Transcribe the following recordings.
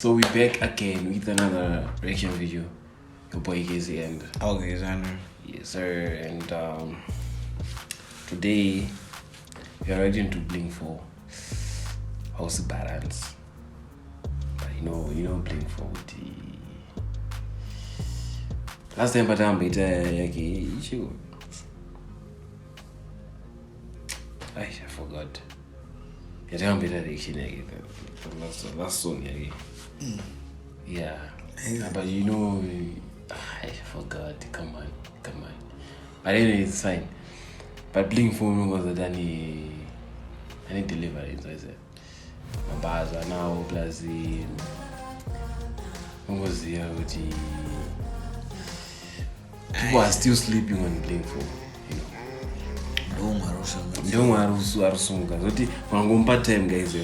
So we're back again with another reaction video. Your boy Casey and okay, Xander. Yes sir, and today we are ready to Bling4 Hausi Bharanzi. But you know Bling4 with the last time but I'm issue. I forgot. Yeah, I'm better reaction again. Last song again. Yeah, but I forgot. Come on. But anyway, it's fine. But Bling4 was any delivery. So I said, my bars are now plus the was the people are still sleeping on Bling4. Don't worry, time guys.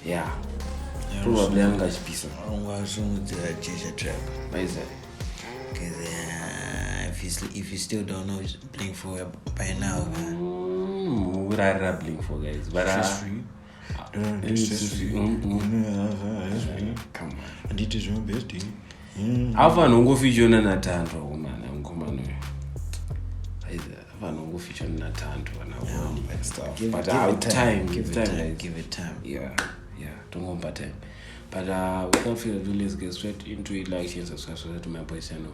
Yeah. Probably I'm going to be some. I want to change the trap. Why is that? Because if you still don't know Bling4 by now, what I rap Bling4 guys, but come on. And it is your bestie. How far no go feature na natandwa woman ngomano. Why is that? How no go feature na natandwa na one stuff. But give it time. Yeah. Don't go bad time. But without further ado, let's get straight into it. Like, share, subscribe to my boy channel.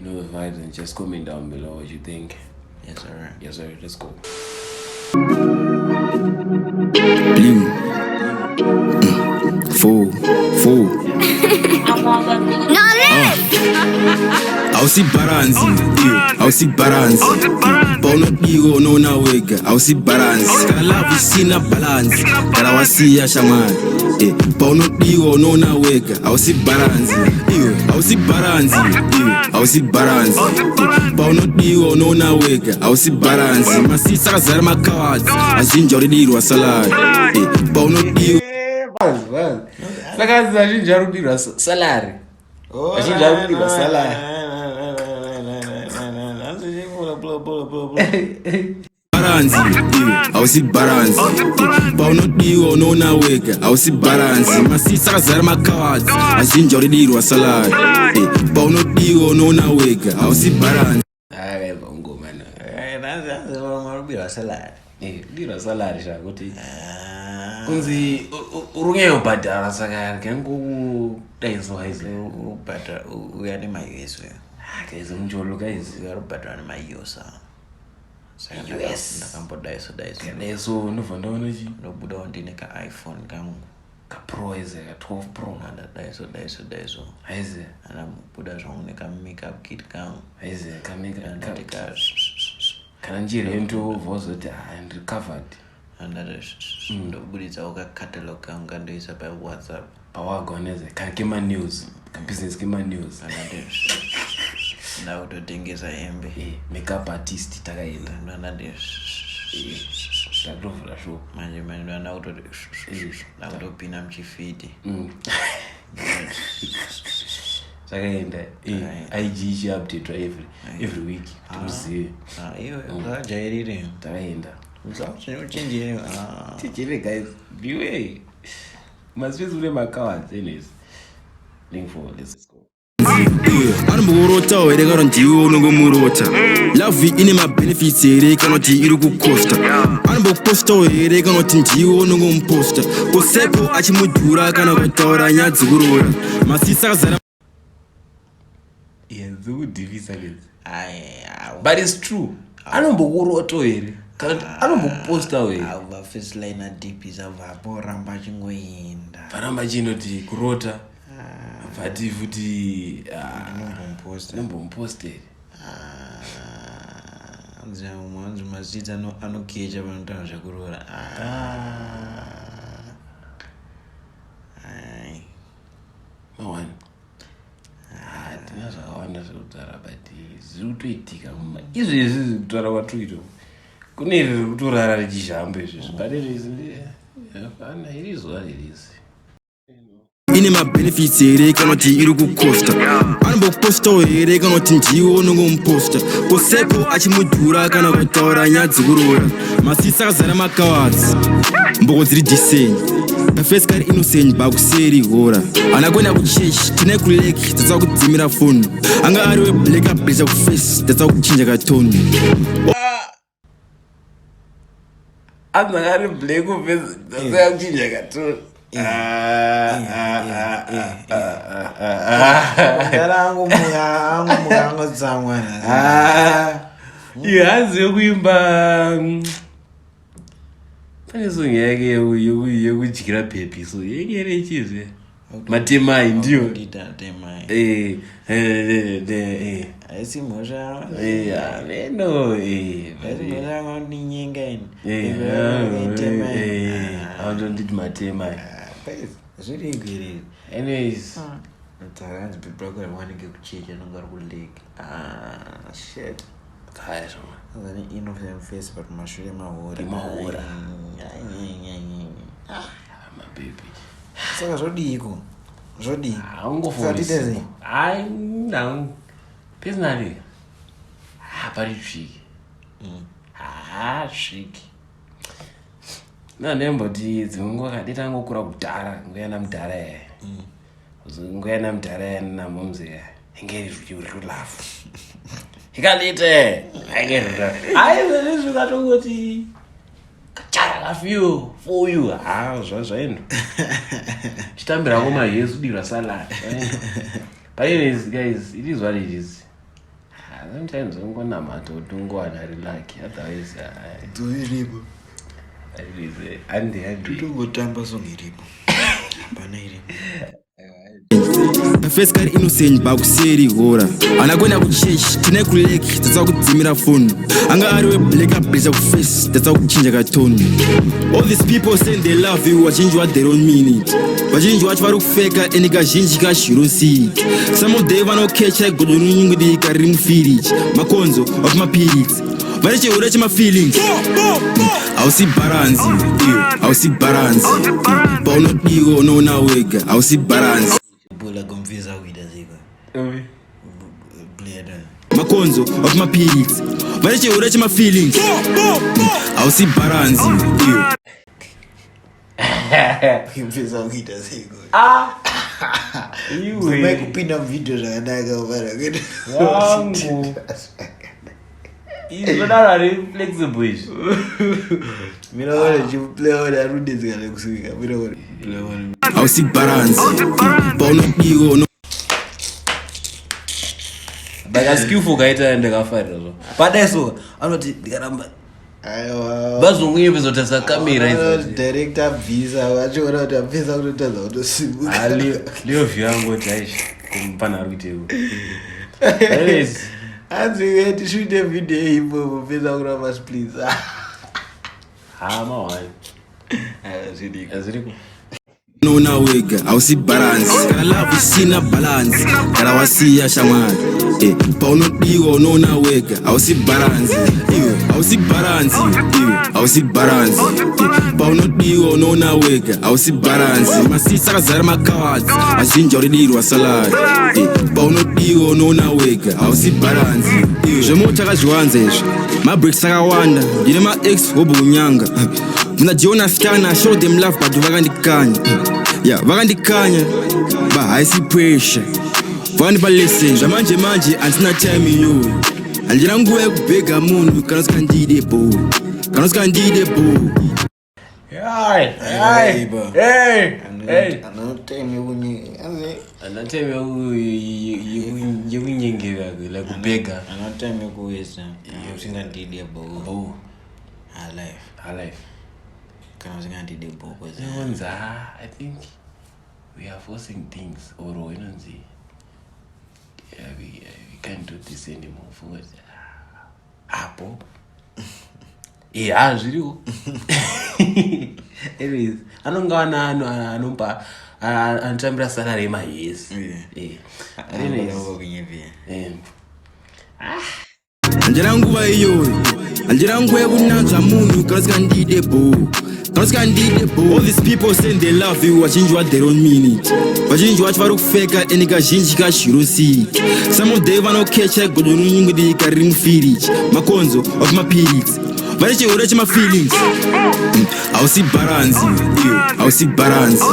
You know the vibes, and just comment down below what you think. Yes sir. Let's go. Bling4. Hausi Bharanzi. Bono digo no na wega. Hausi Bharanzi. Kala love sina balance. Kala wasiya shaman. Bono digo no na wega. Hausi Bharanzi. Bono digo no na wega. Hausi Bharanzi. Masisa kazara makawadzi. Azinjori dirwa salad. Bono digo. Saka azinjari dirwa salary. Azinjari dirwa salary. Hausi Bharanzi. Bono digo no na wega. Hausi Bharanzi. Masisa kazara makawadzi. Azinjori dirwa salad. Bono digo no na wega. Hausi Bharanzi. Bongo man. That's what salad. Dirwa salary shakuthi. Kunzi urunge ubhadala saka ngengu dayiso hayize But we are in my US. guys umjolo guys We are better than my US. US Nakampo daiso. Leso novandona ji No buda ondine ka iPhone kangu. ka pro ize ka 12 pro Nada daiso. hayize Ana buda zone ka makeup kit kangu. hayize ka make Ka kana njira into vozo and recovered and that is ndo buditsa uka catalog kangu kandoisa by WhatsApp. pawagoneze ka kema news ka business kema news And that is na utotengeza embe. Makeup artist takaenda And that is takuvula show manje na utopina mchifiti. takaenda IG update every week tuzive Iyo ngajairire. takaenda Uchenjire. Tichile guys biwe masipezi ule makawadzi anyways Bling4 let's go. Anamurota were garantiwo no murota. Love ine ma benefits ere kanoti iri kukosta. Anamboposta were kanoti ndiwo no mposta. Kosepo achimudura kana kutora nyadzi kurora. Masisa kazara. Yeah, the good divisa guys. But it's true. Anombokuroto ere. Anomboposta were. Ava first line deep is ava poramba chingoinda. Paramba chinoti kurota. Vati futi nombomposte. Mwanzo mazita anokeja vanotanga zvakurora. Mawani. Tina zvakawanda zvekutaura but zviri kutoitika izvezvi zviri kutaura kwatuito kune riri kutorara richizhambo izvezvi but izvezvi hapana iri zuva ririzi ine ma benefits ere kanoti iri kukosta. Anamboposta were kanoti ndiwo no mposta. Kosepo achimudura kana kutaura nyadzi kurora. Masisa kazara makawadzi. Mboko dziri decent. face car innocent bakuseri hora anakwenda kuchechi tine kuleki tatsa kudzimira phone anga ari weblack ablecha kuface tatsa kuchinja katoni Angari black face tatsa kuchinja katoni Yazi yokuimba pane song yake yekujikira pepi so yekere chize matemai ndiyo aisi mosha neno nditi matemai anyways Taranzi people are wanting to change and not go leg. Shit. Kaya Then innocent face but mashule mahora. My baby. Saka zodiko. Zodi. Ungofundisa. Não. Personally. Pari tricky. Tricky. Nanembo dzungu kadita ngokura kudhara ngoyana mudhara ngoyana mudhara namomze ingeri uri kulafu ikalite aigera aizvezvi ukatongoti kachara kafiyo for you zvaendo chitambirako mayesu dirwa salad but anyways guys it is what it is sometimes ungonamata kuti ungowana relax otherwise tuiripo andi tutongotamba song iripo hapana iripo face car innocent bakuseri hora anakwenda kuchechi tine kuleki tatsa kudzimira phone anga ari weblack ablecha kuface tatsa kuchinja katoni all these people saying they love you vachinji what they don't mean it vachinji vacho vari kufeka ende kazhinji kacho you don't see it some of them vanokecha igodo rinyungudika riri mufiriji makonzo vakumapirits vane chihura chemafeelings Hausi Bharanzi Hausi Bharanzi paunodiwa unoona wega Hausi Bharanzi bola gomvisa kuita ziko makonzo vakumapirits vane chihura chemafeelings Hausi Bharanzi gomvisa kuita ziko iwe kupinda video zvakanaka ubara kuti wangu izvodaro ri flexible izvi miraona chiplayaona arudedzikana kusvika miraona Hausi Bharanzi paunodiwa but askillful kaita ndakafarira zvo padaiso anoti ndikaramba aiwa vazonguye bezotasa kamera izvi director bvisa vachiona kuti apesa kutotadza kutosimuka liyo view yangu kuti aishi kumpana ari kuiteko anyways anzi tishuite video ipopo pesa kuramba splits mawani aziriko unoona wega Hausi Bharanzi kana love isina balance kana wasiya shamwari paunodiwa unoona wega Hausi Bharanzi iwe Hausi Bharanzi iwe Hausi Bharanzi paunodiwa unoona wega Hausi Bharanzi masisa akazara makawadzi azhinji aridirwa salari paunodiwa unoona wega Hausi Bharanzi zvemota akazviwanza izvi mabreaks akawanda ndine maex wobunyanga muna Jonas Kana show them love but vakandikanya vakandikanya haisi pressure vandipa lesson zvamanje manje handina time iyoyo handina nguva yekubhega munhu kana usikandide bo kana usikandide bo anateme yekunyengera la kubhega anatime yekuwesa usingandide bo alive kana usingandide bo kwanza I think we are forcing things or inonzi we can't do this anymore for apo zviriwo anyways anongawana anompa anotambira salary yemayesi handina nguva iyoyo handina nguva yekunanzva munhu kana usikandide bo all these people saying they love you vachinji what they don't mean it vachinji vacho vari kufeka ende kazhinji kacho you don't see it some of them vanokecha igodo rinyungudika riri mufiriji makonzo vakumapirits Vareche ureche my feelings. Hausi Bharanzi, Hausi Bharanzi.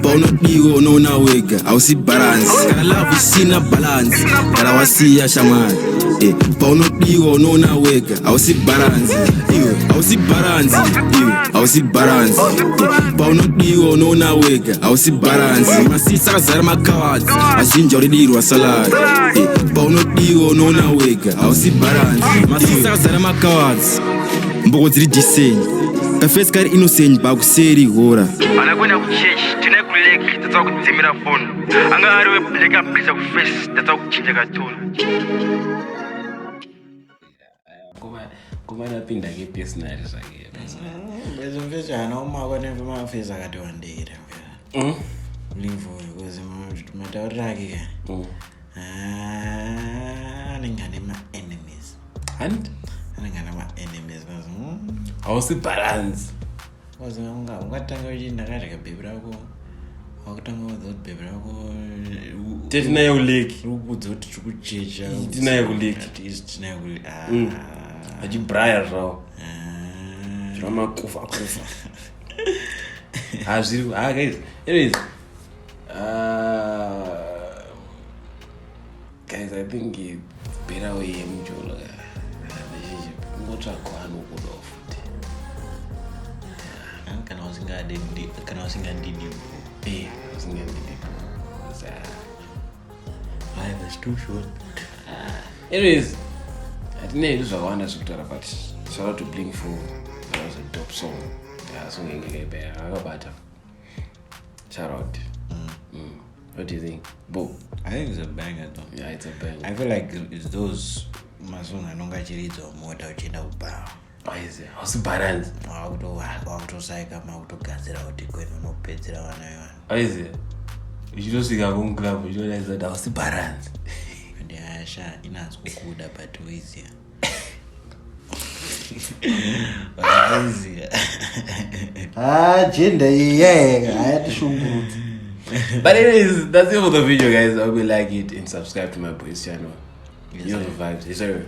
Pauno digo no na wega, Hausi Bharanzi. Gotta love is in a balance. Gotta wasi ya shaman. Pauno digo no na wega, Hausi Bharanzi. Hausi Bharanzi, Hausi Bharanzi. Pauno digo no na wega, Hausi Bharanzi. Masisa zara makawadzi, azinja ulidirwa salad. Pauno digo no na wega, Hausi Bharanzi. Masisa zara makawadzi, mbogo ziri diseni. Kafesi kari innocent bakuseri hora. Anakwenda kuchechi, tine kuleki, tata kutimira phone. Anga hariwe bleka blisa kufesi, tata kuchinja katona. Kuma napinda ke personal zake. Bezo mfejana uma kwa nemva mafeza kati wandira. Bling4 because mataura ke. Ningane ma enemies. And Ningane ma enemies because Hausi Bharanzi. Because ungatanga uchinda kati ka baby rako. Wakutanga without baby rako. Tinaye uleki. Ukudzoti chikuchecha. Tinaye uleki. Tinaye uleki. Aji Brian raw. Drama kufa. Aziri, guys. Anyways, guys, I think it's better way mjolo. Ngocha kwanu kudofuti. Kana usinga ndini. Usinga ndini. Life is too short. Anyways, I didn't know what I wanted to talk about. Shout out to Bling4. That was a dope song. Yeah, song I got better. Shout out. What do you think, Bo? I think it's a banger though. Yeah, it's a banger. I feel like it's those masonga nonga chiridzo moto uchinda kuba. Why is it? Hausi Bharanzi. Wakutosaika makutogadzira kuti kwenu unopedzera vana vevana. Why is it? Uchitosvika kumclub uchiona that Hausi Bharanzi. Ndi asha inazwi kukuda but uiziya. Gender yeah, I had to shoot. But anyways, that's it for the video, guys. I hope you like it and subscribe to my boys channel. You know the vibes. Yes, sir.